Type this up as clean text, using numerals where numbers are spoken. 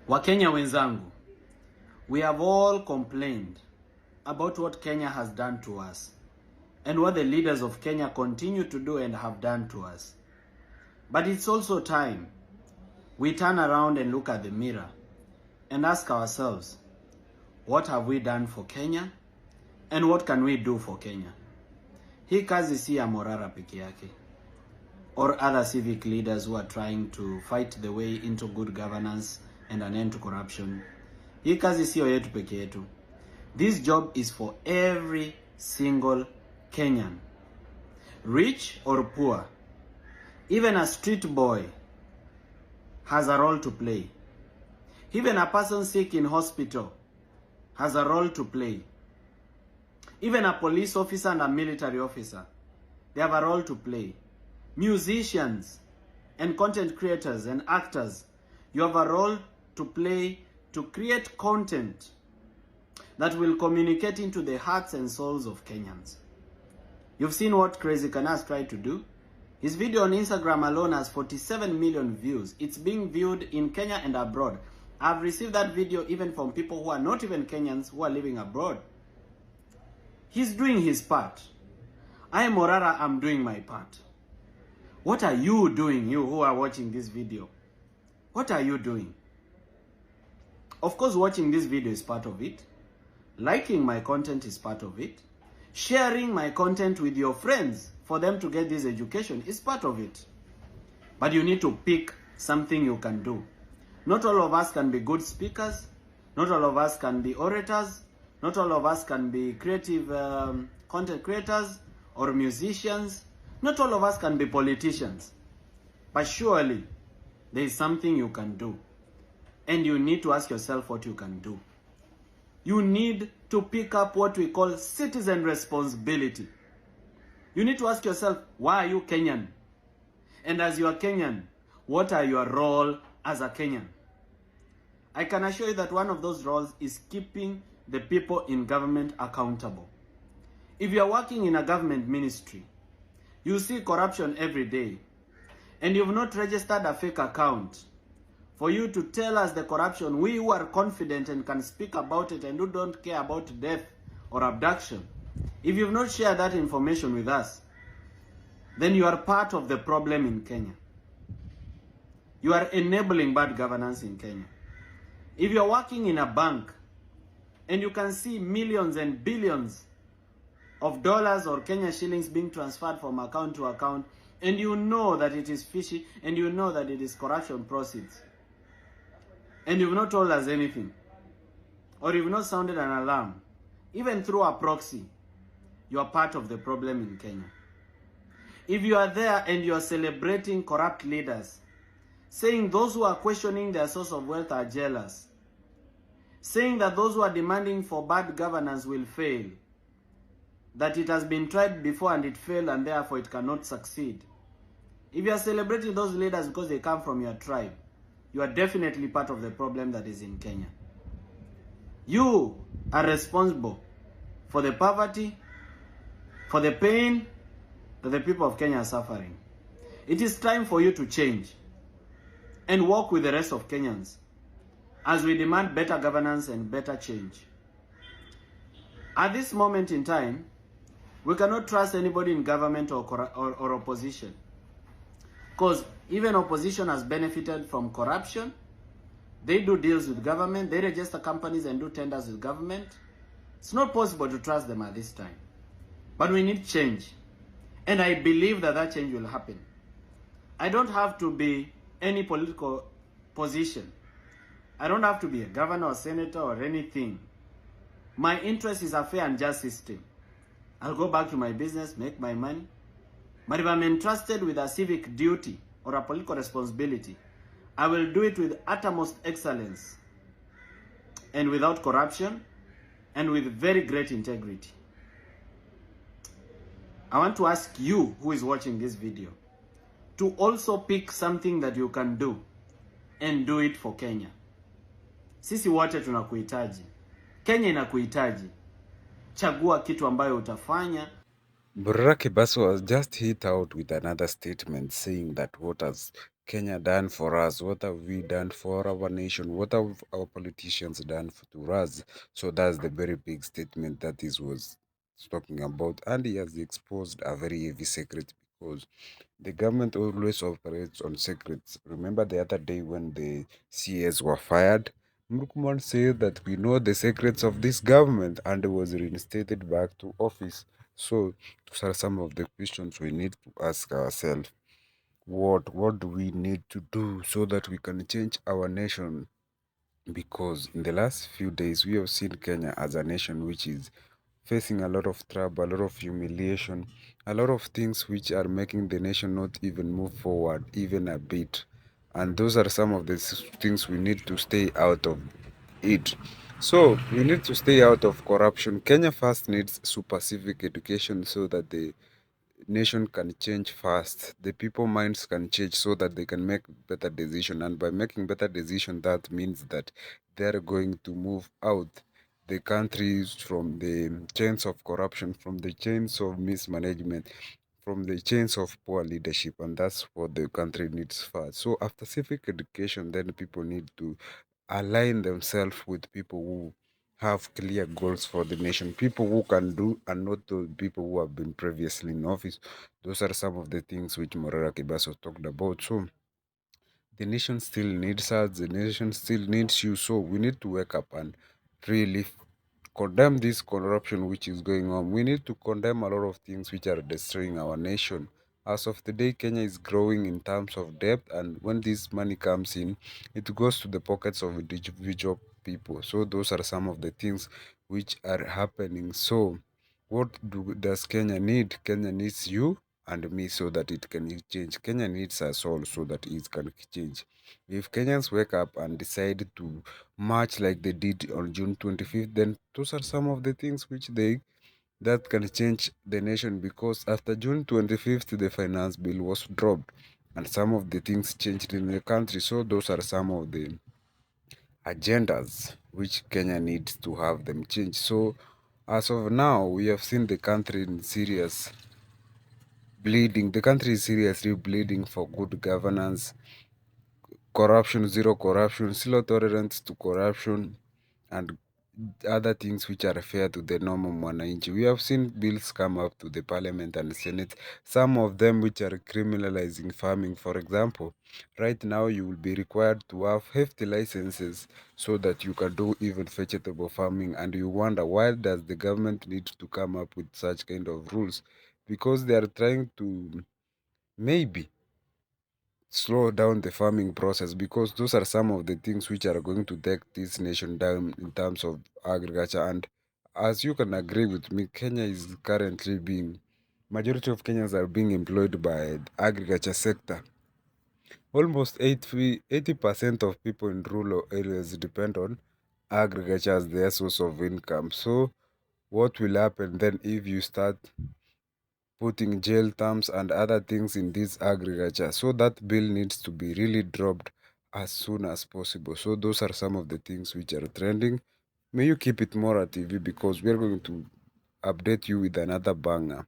Wakenya wenzangu, we have all complained about what Kenya has done to us and what the leaders of Kenya continue to do and have done to us. But it's also time we turn around and look at the mirror and ask ourselves, what have we done for Kenya and what can we do for Kenya? Hii kazi si ya Morara peke yake or other civic leaders who are trying to fight the way into good governance and an end to corruption. Hii kazi sio yetu peke yetu. This job is for every single Kenyan, rich or poor. Even a street boy has a role to play. Even a person sick in hospital has a role to play. Even a police officer and a military officer, they have a role to play. Musicians and content creators and actors, you have a role to play to create content that will communicate into the hearts and souls of Kenyans. You've seen what Crazy Kanas tried to do. His video on Instagram alone has 47 million views. It's being viewed in Kenya and abroad. I've received that video even from people who are not even Kenyans who are living abroad. He's doing his part. I, Morara, am doing my part. What are you doing, you who are watching this video? What are you doing? Of course, watching this video is part of it. Liking my content is part of it. Sharing my content with your friends for them to get this education is part of it. But you need to pick something you can do. Not all of us can be good speakers. Not all of us can be orators. Not all of us can be creative content creators or musicians. Not all of us can be politicians. But surely, there is something you can do. And you need to ask yourself what you can do. You need to pick up what we call citizen responsibility. You need to ask yourself, why are you Kenyan? And as you are Kenyan, what are your role as a Kenyan? I can assure you that one of those roles is keeping the people in government accountable. If you are working in a government ministry, you see corruption every day, and you've not registered a fake account for you to tell us the corruption, we who are confident and can speak about it and who don't care about death or abduction, if you've not shared that information with us, then you are part of the problem in Kenya. You are enabling bad governance in Kenya. If you're working in a bank and you can see millions and billions of dollars or Kenya shillings being transferred from account to account, and you know that it is fishy, and you know that it is corruption proceeds, and you've not told us anything, or you've not sounded an alarm, even through a proxy, you are part of the problem in Kenya. If you are there and you are celebrating corrupt leaders, saying those who are questioning their source of wealth are jealous, saying that those who are demanding for bad governance will fail, that it has been tried before and it failed and therefore it cannot succeed. If you are celebrating those leaders because they come from your tribe, you are definitely part of the problem that is in Kenya. You are responsible for the poverty, for the pain that the people of Kenya are suffering. It is time for you to change and work with the rest of Kenyans as we demand better governance and better change. At this moment in time, we cannot trust anybody in government or opposition, because even opposition has benefited from corruption. They do deals with government, they register companies and do tenders with government. It's not possible to trust them at this time. But we need change. And I believe that that change will happen. I don't have to be any political position. I don't have to be a governor or senator or anything. My interest is a fair and just system. I'll go back to my business, make my money. But if I'm entrusted with a civic duty or a political responsibility, I will do it with uttermost excellence and without corruption and with very great integrity. I want to ask you who is watching this video to also pick something that you can do and do it for Kenya. Sisi wote tunakuhitaji. Kenya inakuhitaji. Chagua kitu ambayo utafanya. Morara Kebaso has just hit out with another statement saying that what has Kenya done for us? What have we done for our nation? What have our politicians done to us? So that's the very big statement that is was talking about, and he has exposed a very heavy secret because the government always operates on secrets. Remember the other day when the CAs were fired? Murkuman said that we know the secrets of this government and was reinstated back to office. So those are some of the questions we need to ask ourselves. What do we need to do so that we can change our nation? Because in the last few days we have seen Kenya as a nation which is facing a lot of trouble, a lot of humiliation, a lot of things which are making the nation not even move forward even a bit. And those are some of the things we need to stay out of it. So we need to stay out of corruption. Kenya first needs super civic education so that the nation can change fast. The people minds can change so that they can make better decision. And by making better decision, that means that they're going to move out the countries from the chains of corruption, from the chains of mismanagement, from the chains of poor leadership, and that's what the country needs first. So after civic education, then people need to align themselves with people who have clear goals for the nation, people who can do and not the people who have been previously in office. Those are some of the things which Morara Kebaso talked about. So the nation still needs us, the nation still needs you. So we need to wake up and really condemn this corruption which is going on. We need to condemn a lot of things which are destroying our nation. As of today, Kenya is growing in terms of debt, and when this money comes in, it goes to the pockets of individual people. So those are some of the things which are happening. So does Kenya need? Kenya needs you and me so that it can change. Kenya needs us all so that it can change. If Kenyans wake up and decide to march like they did on June 25th, then those are some of the things which they that can change the nation, because after June 25th the finance bill was dropped and some of the things changed in the country. So those are some of the agendas which Kenya needs to have them change. So as of now, we have seen the country in serious bleeding. The country is seriously bleeding for good governance, corruption, zero corruption, zero tolerance to corruption, and other things which are fair to the normal mwananchi. We have seen bills come up to the parliament and senate, some of them which are criminalizing farming. For example, right now you will be required to have hefty licenses so that you can do even vegetable farming, and you wonder why does the government need to come up with such kind of rules? Because they are trying to maybe slow down the farming process, because those are some of the things which are going to take this nation down in terms of agriculture. And as you can agree with me, Kenya is currently being majority of Kenyans are being employed by the agriculture sector. Almost 80% of people in rural areas depend on agriculture as their source of income. So what will happen then if you start putting jail terms and other things in this agriculture? So that bill needs to be really dropped as soon as possible. So those are some of the things which are trending. May you keep it more at TV because we are going to update you with another banger.